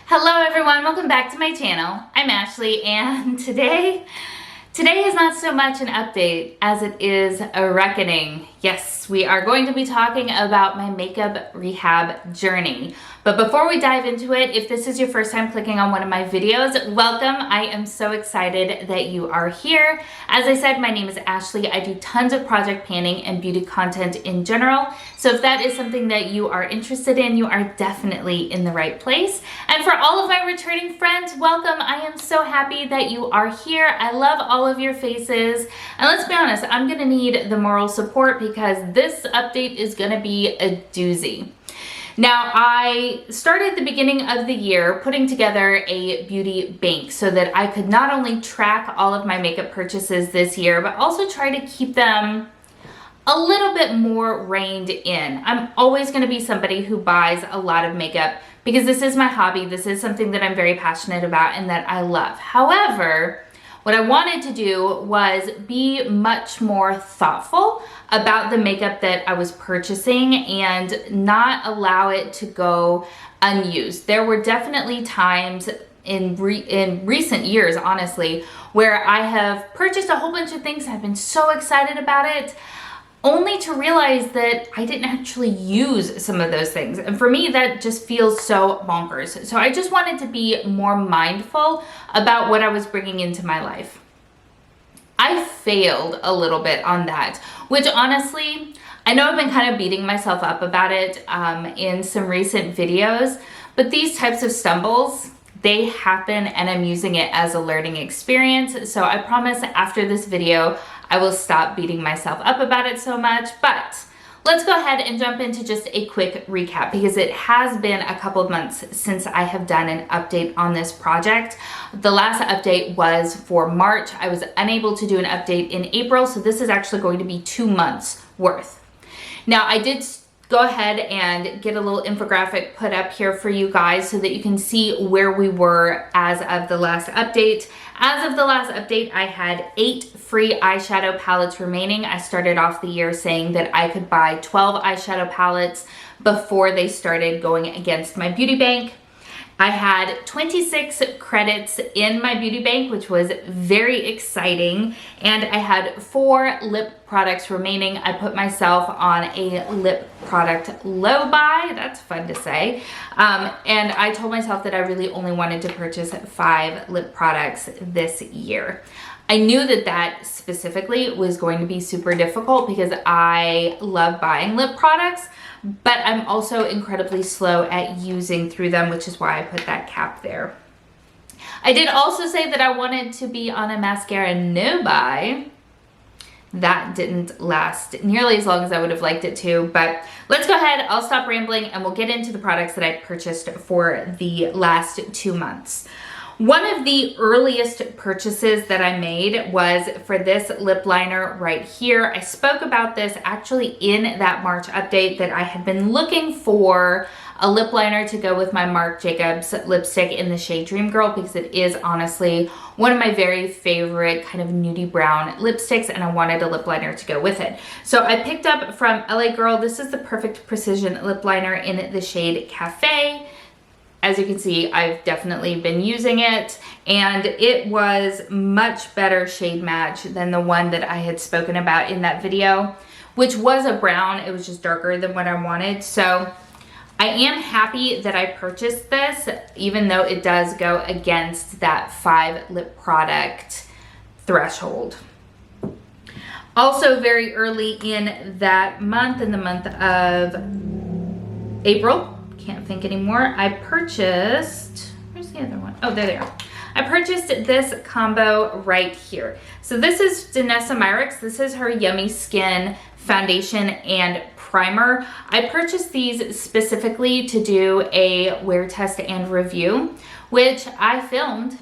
Hello everyone, welcome back to my channel. I'm Ashley and today is not so much an update as it is a reckoning. Yes, we are going to be talking about my makeup rehab journey. But before we dive into it, if this is your first time clicking on one of my videos, welcome. I am so excited that you are here. As I said, my name is Ashley. I do tons of project planning and beauty content in general. So if that is something that you are interested in, you are definitely in the right place. And for all of my returning friends, welcome. I am so happy that you are here. I love all of your faces. And let's be honest, I'm gonna need the moral support because this update is gonna be a doozy. Now, I started the beginning of the year putting together a beauty bank so that I could not only track all of my makeup purchases this year, but also try to keep them a little bit more reined in. I'm always gonna be somebody who buys a lot of makeup because this is my hobby. This is something that I'm very passionate about and that I love. However, what I wanted to do was be much more thoughtful about the makeup that I was purchasing and not allow it to go unused. There were definitely times in recent years, honestly, where I have purchased a whole bunch of things. I've been so excited about it, only to realize that I didn't actually use some of those things. And for me, that just feels so bonkers. So I just wanted to be more mindful about what I was bringing into my life. I failed a little bit on that, which honestly, I know I've been kind of beating myself up about it in some recent videos, but these types of stumbles, they happen and I'm using it as a learning experience. So I promise after this video, I will stop beating myself up about it so much. But let's go ahead and jump into just a quick recap because it has been a couple of months since I have done an update on this project. The last update was for March. I was unable to do an update in April, so this is actually going to be 2 months worth. Now, I did go ahead and get a little infographic put up here for you guys so that you can see where we were as of the last update. As of the last update, I had 8 free eyeshadow palettes remaining. I started off the year saying that I could buy 12 eyeshadow palettes before they started going against my beauty bank. I had 26 credits in my beauty bank, which was very exciting. And I had 4 lip products remaining. I put myself on a lip product low buy. That's fun to say. And I told myself that I really only wanted to purchase 5 lip products this year. I knew that that specifically was going to be super difficult because I love buying lip products, but I'm also incredibly slow at using through them, which is why I put that cap there. I did also say that I wanted to be on a mascara no buy. That didn't last nearly as long as I would have liked it to, but let's go ahead, I'll stop rambling and we'll get into the products that I purchased for the last 2 months. One of the earliest purchases that I made was for this lip liner right here. I spoke about this actually in that March update that I had been looking for a lip liner to go with my Marc Jacobs lipstick in the shade Dream Girl because it is honestly one of my very favorite kind of nudie brown lipsticks and I wanted a lip liner to go with it. So I picked up from LA Girl, this is the Perfect Precision lip liner in the shade Cafe. As you can see, I've definitely been using it and it was much better shade match than the one that I had spoken about in that video, which was a brown. It was just darker than what I wanted. So I am happy that I purchased this, even though it does go against that 5 lip product threshold. Also very early in that month, in the month of April, can't think anymore, I purchased, where's the other one? Oh, there they are. I purchased this combo right here. So this is Danessa Myricks. This is her Yummy Skin foundation and primer. I purchased these specifically to do a wear test and review, which I filmed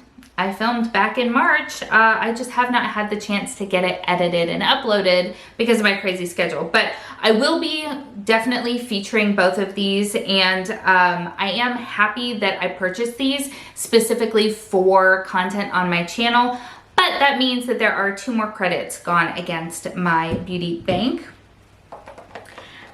back in March. I just have not had the chance to get it edited and uploaded because of my crazy schedule. But I will be definitely featuring both of these and I am happy that I purchased these specifically for content on my channel. But that means that there are 2 more credits gone against my beauty bank.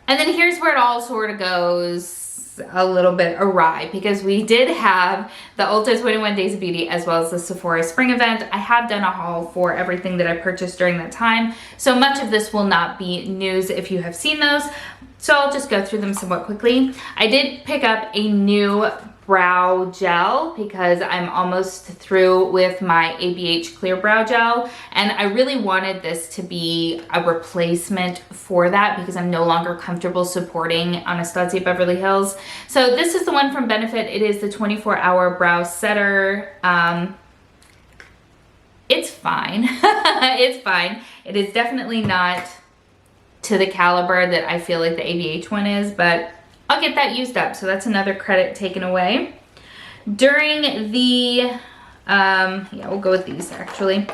And then here's where it all sort of goes a little bit awry because we did have the Ulta 21 Days of Beauty as well as the Sephora spring event. I have done a haul for everything that I purchased during that time, so much of this will not be news if you have seen those, so I'll just go through them somewhat quickly. I did pick up a new brow gel because I'm almost through with my ABH clear brow gel, and I really wanted this to be a replacement for that because I'm no longer comfortable supporting Anastasia Beverly Hills. So this is the one from Benefit. It is the 24-hour brow setter. It's fine. It's fine. It is definitely not to the caliber that I feel like the ABH one is, but I'll get that used up, so that's another credit taken away. During the, we'll go with these actually.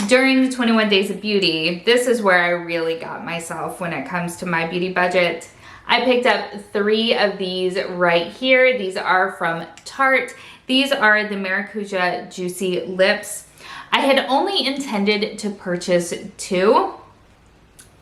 During the 21 Days of Beauty, this is where I really got myself when it comes to my beauty budget. I picked up 3 of these right here. These are from Tarte. These are the Maracuja Juicy Lips. I had only intended to purchase 2,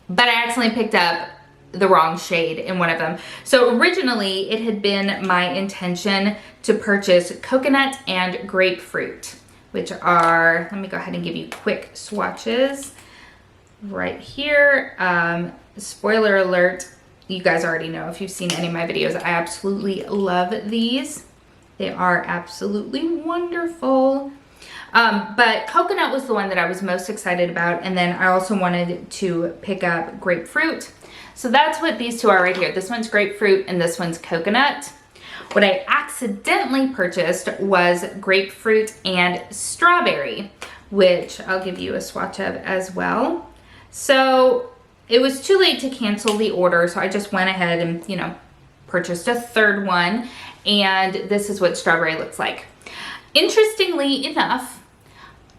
but I accidentally picked up the wrong shade in one of them. So originally it had been my intention to purchase coconut and grapefruit, which are, let me go ahead and give you quick swatches right here. Spoiler alert, you guys already know if you've seen any of my videos, I absolutely love these. They are absolutely wonderful. But coconut was the one that I was most excited about, and then I also wanted to pick up grapefruit. So that's what these 2 are right here. This one's grapefruit and this one's coconut. What I accidentally purchased was grapefruit and strawberry, which I'll give you a swatch of as well. So it was too late to cancel the order, so I just went ahead and, you know, purchased a 3rd one, and this is what strawberry looks like. Interestingly enough,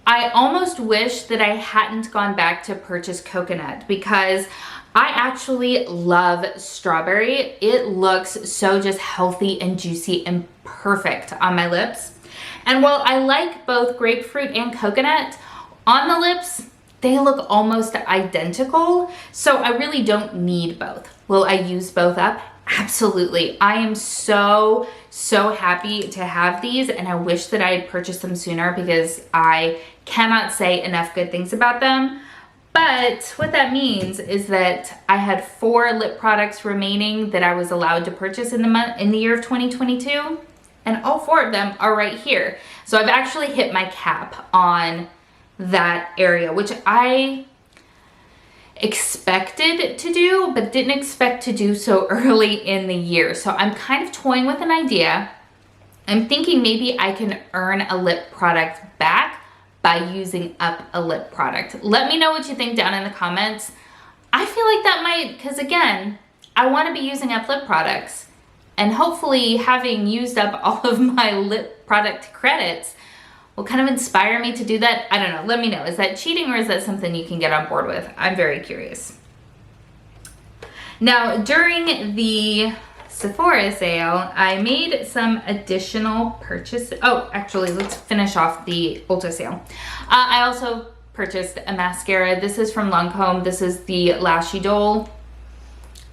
I almost wish that I hadn't gone back to purchase coconut because I actually love strawberry. It looks so just healthy and juicy and perfect on my lips. And while I like both grapefruit and coconut, on the lips, they look almost identical. So I really don't need both. Will I use both up? Absolutely. I am so happy to have these, and I wish that I had purchased them sooner because I cannot say enough good things about them. But what that means is that I had 4 lip products remaining that I was allowed to purchase in the year of 2022, and all 4 of them are right here. So I've actually hit my cap on that area, which I expected to do, but didn't expect to do so early in the year. So I'm kind of toying with an idea. I'm thinking maybe I can earn a lip product back by using up a lip product. Let me know what you think down in the comments. I feel like that might, because again, I want to be using up lip products, and hopefully having used up all of my lip product credits will kind of inspire me to do that. I don't know. Let me know. Is that cheating, or is that something you can get on board with? I'm very curious. Now, during the Sephora sale, I made some additional purchases. Oh, actually, let's finish off the Ulta sale. I also purchased a mascara. This is from Lancome. This is the Lashy Dole.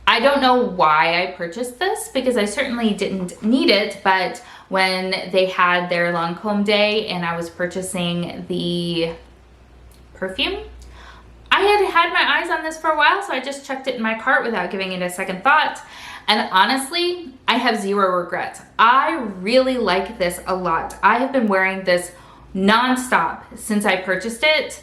I don't know why I purchased this because I certainly didn't need it, but when they had their Lancome day and I was purchasing the perfume, I had my eyes on this for a while, so I just chucked it in my cart without giving it a second thought. And honestly, I have 0 regrets. I really like this a lot. I have been wearing this nonstop since I purchased it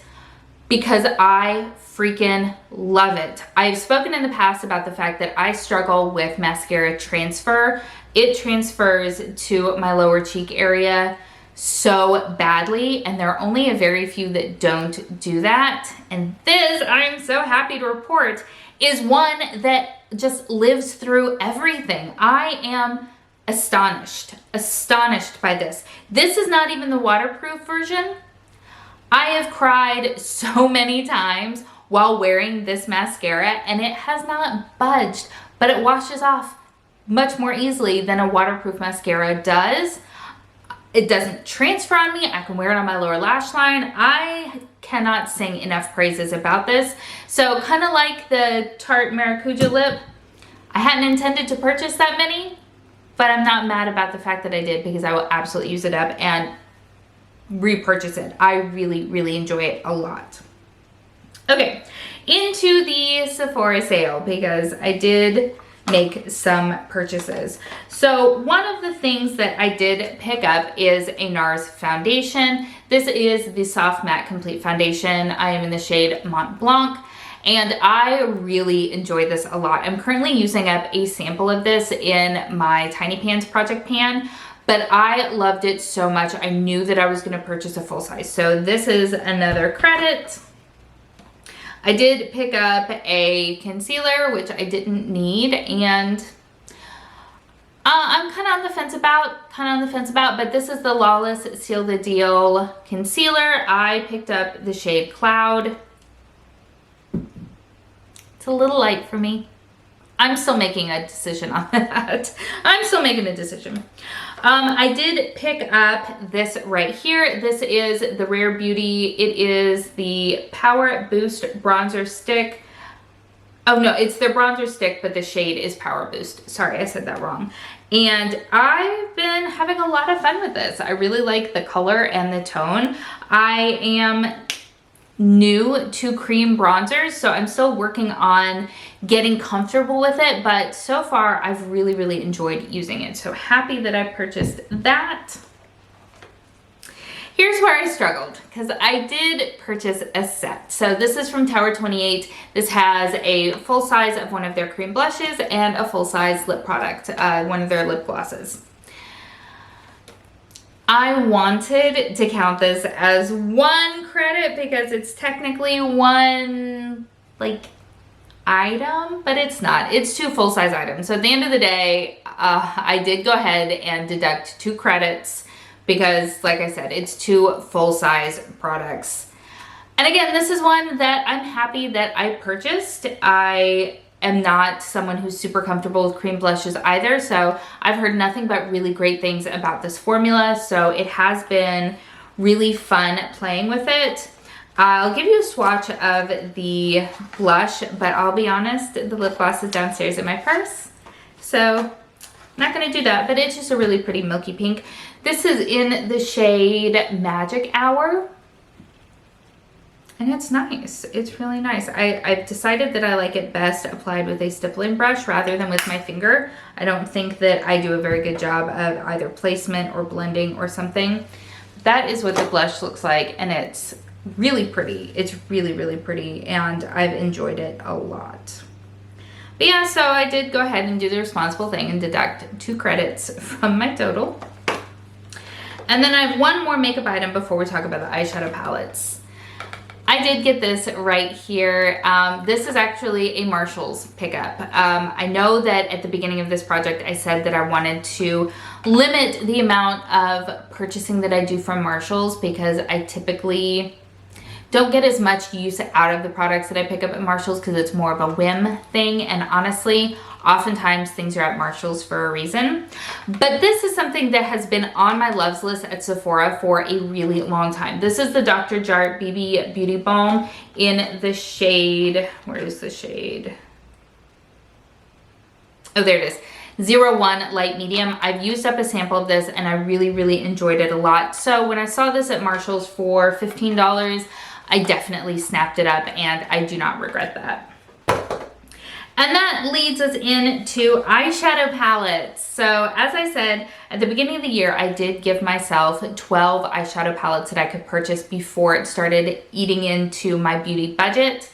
because I freaking love it. I've spoken in the past about the fact that I struggle with mascara transfer. It transfers to my lower cheek area so badly, and there are only a very few that don't do that. And this, I'm so happy to report, is one that just lives through everything. I am astonished by this. This is not even the waterproof version. I have cried so many times while wearing this mascara, and it has not budged, but it washes off much more easily than a waterproof mascara does. It doesn't transfer on me. I can wear it on my lower lash line. I cannot sing enough praises about this. So kind of like the Tarte Maracuja lip, I hadn't intended to purchase that many, but I'm not mad about the fact that I did because I will absolutely use it up and repurchase it. I really, really enjoy it a lot. Okay, into the Sephora sale because I did make some purchases. So one of the things that I did pick up is a NARS foundation. This is the Soft Matte Complete Foundation. I am in the shade Mont Blanc, and I really enjoy this a lot. I'm currently using up a sample of this in my Tiny Pans project pan, but I loved it so much. I knew that I was gonna purchase a full size. So this is another credit. I did pick up a concealer, which I didn't need, and I'm kind of on the fence about, but this is the Lawless Seal the Deal concealer. I picked up the shade Cloud. It's a little light for me. I'm still making a decision on that. I'm still making a decision. I did pick up this right here. This is the Rare Beauty. It is the Power Boost Bronzer Stick. Oh no, it's the bronzer stick, but the shade is Power Boost. Sorry, I said that wrong. And I've been having a lot of fun with this. I really like the color and the tone. I am new to cream bronzers, so I'm still working on getting comfortable with it, but so far I've really, really enjoyed using it. So happy that I purchased that. Here's where I struggled, because I did purchase a set. So this is from Tower 28. This has a full size of one of their cream blushes and a full size lip product, one of their lip glosses. I wanted to count this as one credit because it's technically one like item, but it's not. It's two full-size items. So at the end of the day, I did go ahead and deduct 2 credits because, like I said, it's 2 full-size products. And again, this is one that I'm happy that I purchased. I am not someone who's super comfortable with cream blushes either, so I've heard nothing but really great things about this formula, so it has been really fun playing with it. I'll give you a swatch of the blush, but I'll be honest, the lip gloss is downstairs in my purse, so I'm not gonna do that, but it's just a really pretty milky pink. This is in the shade Magic Hour. And it's nice. It's really nice. I've decided that I like it best applied with a stippling brush rather than with my finger. I don't think that I do a very good job of either placement or blending or something. That is what the blush looks like, and it's really pretty. It's really, really pretty, and I've enjoyed it a lot. But yeah, so I did go ahead and do the responsible thing and deduct 2 credits from my total. And then I have one more makeup item before we talk about the eyeshadow palettes. I did get this right here. This is actually a Marshalls pickup. I know that at the beginning of this project, I said that I wanted to limit the amount of purchasing that I do from Marshalls because I typically don't get as much use out of the products that I pick up at Marshalls because it's more of a whim thing. And honestly, oftentimes things are at Marshalls for a reason. But this is something that has been on my loves list at Sephora for a really long time. This is the Dr. Jart BB Beauty Balm in the shade, where is the shade? Oh, there it is. 01 Light Medium. I've used up a sample of this and I really, really enjoyed it a lot. So when I saw this at Marshalls for $15, I definitely snapped it up and I do not regret that. And that leads us into eyeshadow palettes. So as I said, at the beginning of the year, I did give myself 12 eyeshadow palettes that I could purchase before it started eating into my beauty budget.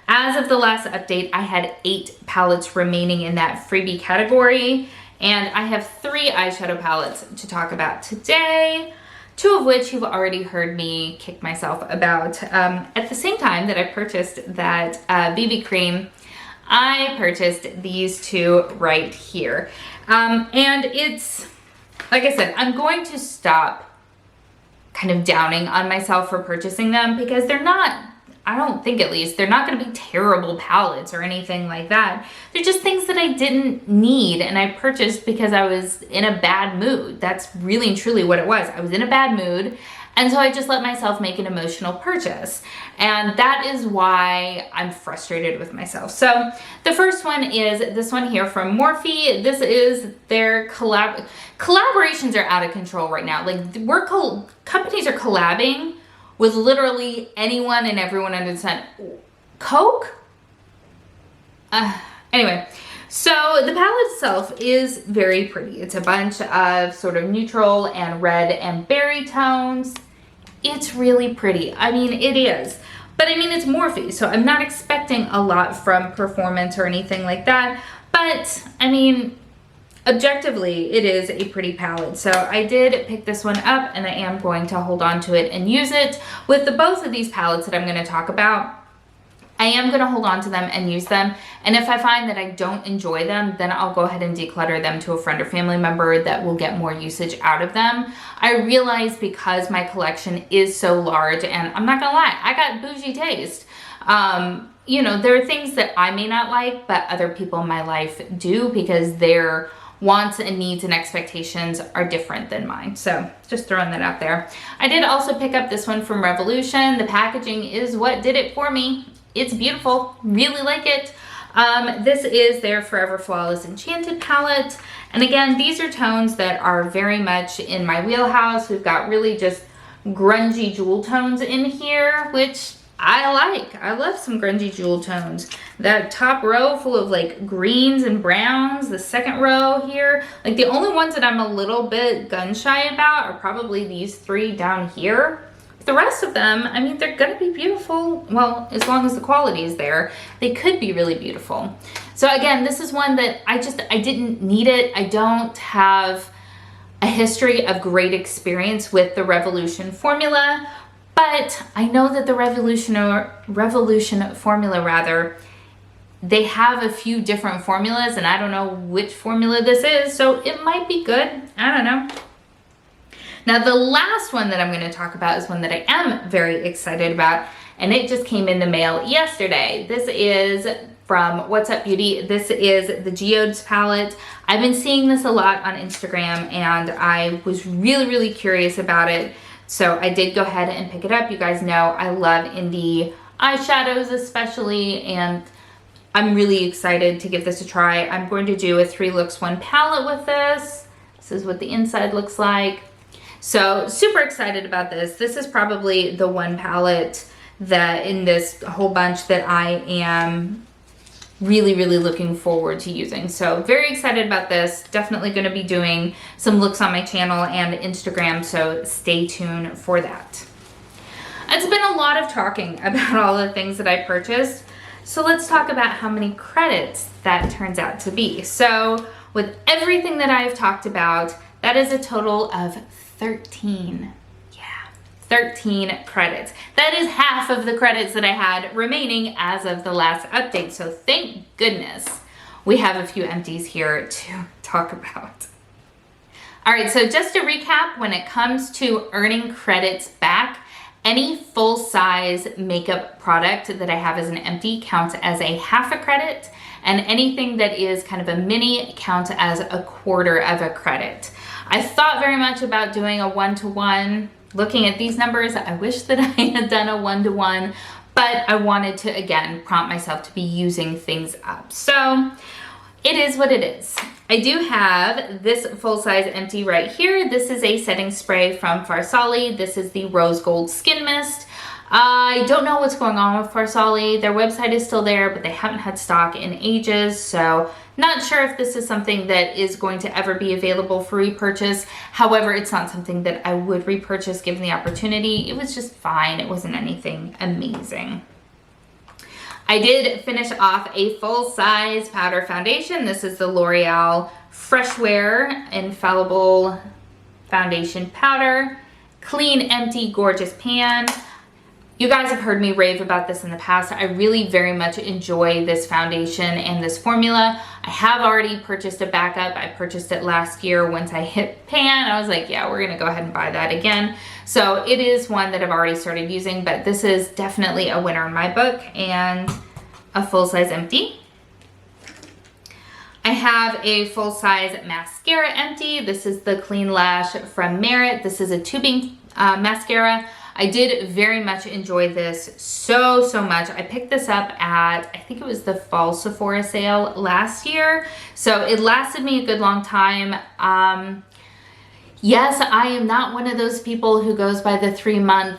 As of the last update, I had 8 palettes remaining in that freebie category. And I have 3 eyeshadow palettes to talk about today, 2 of which you've already heard me kick myself about. At the same time that I purchased that BB cream, I purchased these 2 right here. And it's, like I said, I'm going to stop kind of downing on myself for purchasing them because they're not I don't think at least, they're not going to be terrible palettes or anything like that. They're just things that I didn't need and I purchased because I was in a bad mood. That's really and truly what it was. I was in a bad mood, and so I just let myself make an emotional purchase. And that is why I'm frustrated with myself. So the first one is this one here from Morphe. This is their collaborations are out of control right now. Like companies are collabing with literally anyone and everyone under the sun. Coke? Anyway, so the palette itself is very pretty. It's a bunch of sort of neutral and red and berry tones. It's really pretty. I mean, it is. But I mean, it's Morphe, so I'm not expecting a lot from performance or anything like that. But I mean, objectively, it is a pretty palette. So I did pick this one up and I am going to hold on to it and use it. With both of these palettes that I'm going to talk about, I am going to hold on to them and use them. And if I find that I don't enjoy them, then I'll go ahead and declutter them to a friend or family member that will get more usage out of them. I realize because my collection is so large, and I'm not going to lie, I got bougie taste. You know, there are things that I may not like, but other people in my life do because their wants and needs and expectations are different than mine. So just throwing that out there. I did also pick up this one from Revolution. The packaging is what did it for me. It's beautiful, really like it. This is their Forever Flawless Enchanted palette. And again, these are tones that are very much in my wheelhouse. We've got really just grungy jewel tones in here, which I like. I love some grungy jewel tones. That top row full of like greens and browns, the second row here, like the only ones that I'm a little bit gun shy about are probably these three down here. The rest of them, I mean, they're gonna be beautiful. Well, as long as the quality is there, they could be really beautiful. So again, this is one that I didn't need it. I don't have a history of great experience with the Revolution formula, but I know that the Revolution formula rather, they have a few different formulas and I don't know which formula this is, so it might be good, I don't know. Now the last one that I'm going to talk about is one that I am very excited about, and it just came in the mail yesterday. This is from What's Up Beauty. This is the Geodes palette. I've been seeing this a lot on Instagram and I was really curious about it. So I did go ahead and pick it up. You guys know I love indie eyeshadows especially, and I'm really excited to give this a try. I'm going to do a 3 looks 1 palette with this. This is what the inside looks like. So super excited about this. This is probably the one palette that in this whole bunch that I am really looking forward to using. So very excited about this. Definitely going to be doing some looks on my channel and Instagram, so stay tuned for that. It's been a lot of talking about all the things that I purchased. So let's talk about how many credits that turns out to be. So with everything that I've talked about, that is a total of 13. Yeah, 13 credits. That is half of the credits that I had remaining as of the last update. So thank goodness we have a few empties here to talk about. All right, so just to recap, when it comes to earning credits back, any full-size makeup product that I have as an empty counts as a half a credit, and anything that is kind of a mini counts as a quarter of a credit. I thought very much about doing a 1-to-1. Looking at these numbers, I wish that I had done a 1-to-1, but I wanted to, again, prompt myself to be using things up. So it is what it is. I do have this full-size empty right here. This is a setting spray from Farsali. This is the Rose Gold Skin Mist. I don't know what's going on with Farsali. Their website is still there, but they haven't had stock in ages, so not sure if this is something that is going to ever be available for repurchase. However, it's not something that I would repurchase given the opportunity. It was just fine. It wasn't anything amazing. I did finish off a full-size powder foundation. This is the L'Oreal Fresh Wear Infallible Foundation Powder. Clean, empty, gorgeous pan. You guys have heard me rave about this in the past. I really very much enjoy this foundation and this formula. I have already purchased a backup. I purchased it last year. Once I hit pan, I was like, yeah, we're gonna go ahead and buy that again. So it is one that I've already started using, but this is definitely a winner in my book, and a full-size empty. I have a full-size mascara empty. This is the Clean Lash from Merit. This is a tubing mascara. I did very much enjoy this so much. I picked this up at, I think it was the fall Sephora sale last year. So it lasted me a good long time. Yes, I am not one of those people who goes by the 3-month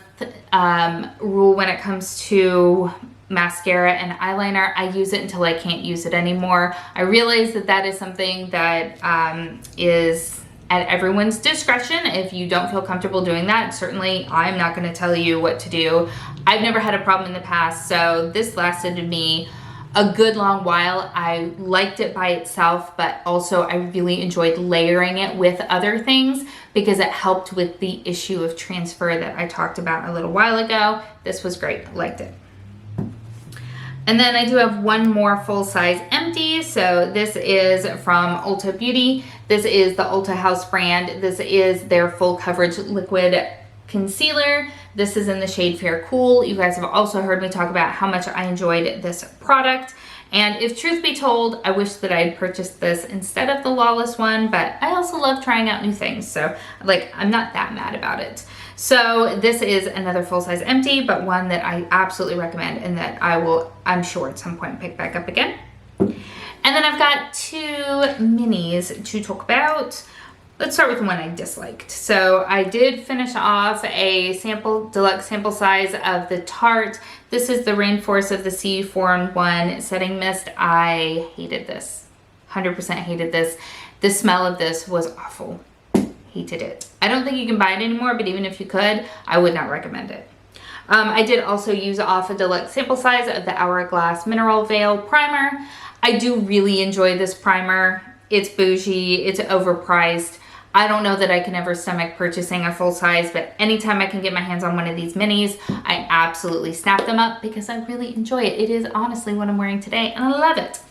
rule when it comes to mascara and eyeliner. I use it until I can't use it anymore. I realize that that is something that is at everyone's discretion. If you don't feel comfortable doing that, certainly I'm not going to tell you what to do. I've never had a problem in the past, so this lasted me a good long while. I liked it by itself, but also I really enjoyed layering it with other things because it helped with the issue of transfer that I talked about a little while ago. This was great. I liked it. And then I do have one more full-size empty. So this is from Ulta Beauty. This is the Ulta House brand. This is their full coverage liquid concealer. This is in the shade Fair Cool. You guys have also heard me talk about how much I enjoyed this product. And if truth be told, I wish that I had purchased this instead of the Lawless one, but I also love trying out new things. So like, I'm not that mad about it. So this is another full-size empty, but one that I absolutely recommend and that I will, I'm sure at some point, pick back up again. And then I've got 2 minis to talk about. Let's start with the one I disliked. So I did finish off a deluxe sample size of the Tarte. This is the Rainforest of the Sea 4-in-1 Setting Mist. I hated this, 100% hated this. The smell of this was awful. Hated it. I don't think you can buy it anymore, but even if you could, I would not recommend it. I did also use off a deluxe sample size of the Hourglass Mineral Veil Primer. I do really enjoy this primer. It's bougie, it's overpriced. I don't know that I can ever stomach purchasing a full size, but anytime I can get my hands on one of these minis, I absolutely snap them up because I really enjoy it. It is honestly what I'm wearing today and I love it.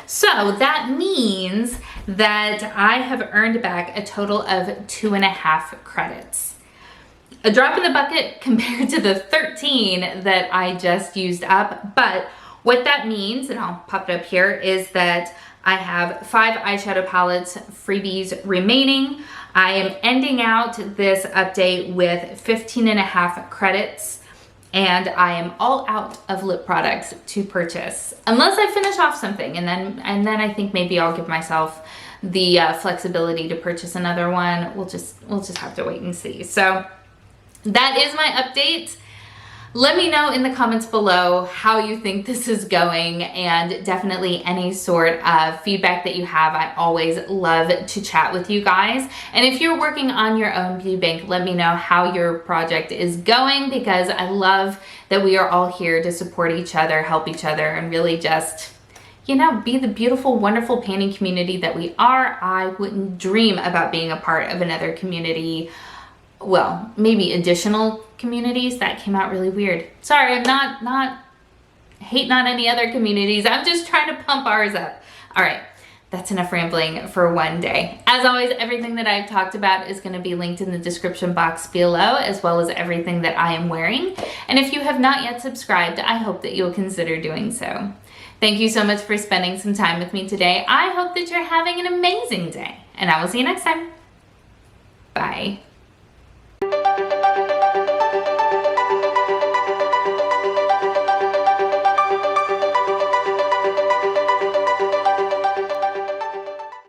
So that means that I have earned back a total of 2.5 credits. A drop in the bucket compared to the 13 that I just used up, but what that means, and I'll pop it up here, is that I have 5 eyeshadow palettes freebies remaining. I am ending out this update with 15.5 credits. And I am all out of lip products to purchase unless I finish off something, and then I think maybe I'll give myself the flexibility to purchase another one. We'll just have to wait and see. So that is my update. Let me know in the comments below how you think this is going, and definitely any sort of feedback that you have. I always love to chat with you guys. And if you're working on your own beauty bank, let me know how your project is going, because I love that we are all here to support each other, help each other, and really just, you know, be the beautiful, wonderful painting community that we are. I wouldn't dream about being a part of another community. Well, maybe additional communities. That came out really weird. Sorry, I'm not hating on any other communities. I'm just trying to pump ours up. All right, that's enough rambling for one day. As always, everything that I've talked about is going to be linked in the description box below, as well as everything that I am wearing. And if you have not yet subscribed, I hope that you'll consider doing so. Thank you so much for spending some time with me today. I hope that you're having an amazing day, and I will see you next time. Bye.